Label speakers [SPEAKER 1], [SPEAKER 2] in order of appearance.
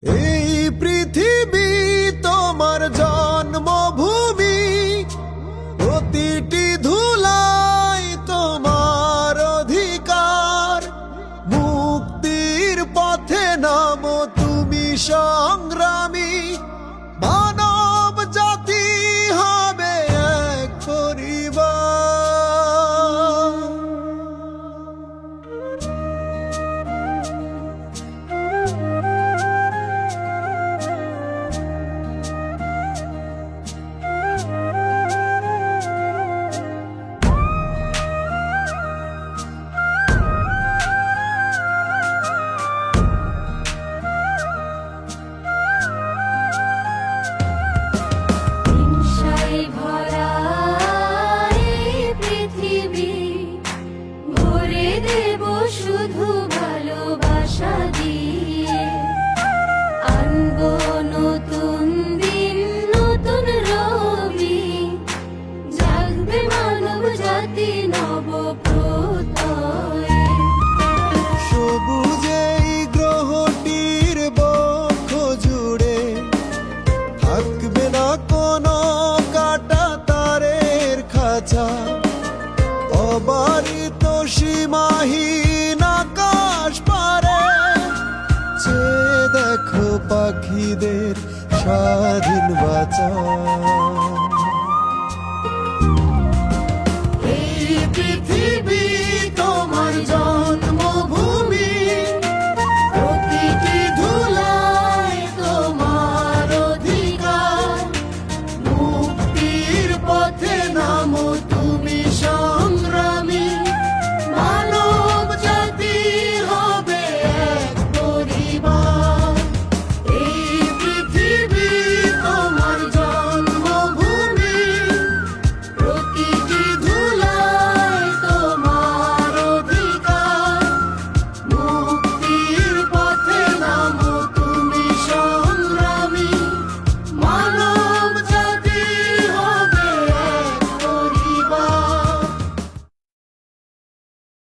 [SPEAKER 1] এই পৃথিবী তোমার জন্মভূমি, প্রতিটি ধুলাই তোমার অধিকার। মুক্তির পথে নামো তুমি সংগ্রামী, মানব জাতি হবে এক পরিবার।
[SPEAKER 2] শুধু ভালোবাসা দিয়ে আনবো নতুন দিন, নতুন রবি, জাগবে মানব জাতি নব প্রত্যয়ে।
[SPEAKER 1] সবুজ এই গ্রহটির বক্ষ জুড়ে থাকবে না কোনো কাটা তারের খাঁচা, অবারিত সীমাহীন আকাশ পারে। চেয়ে দেখো পাখিদের স্বাধীন বাঁচা।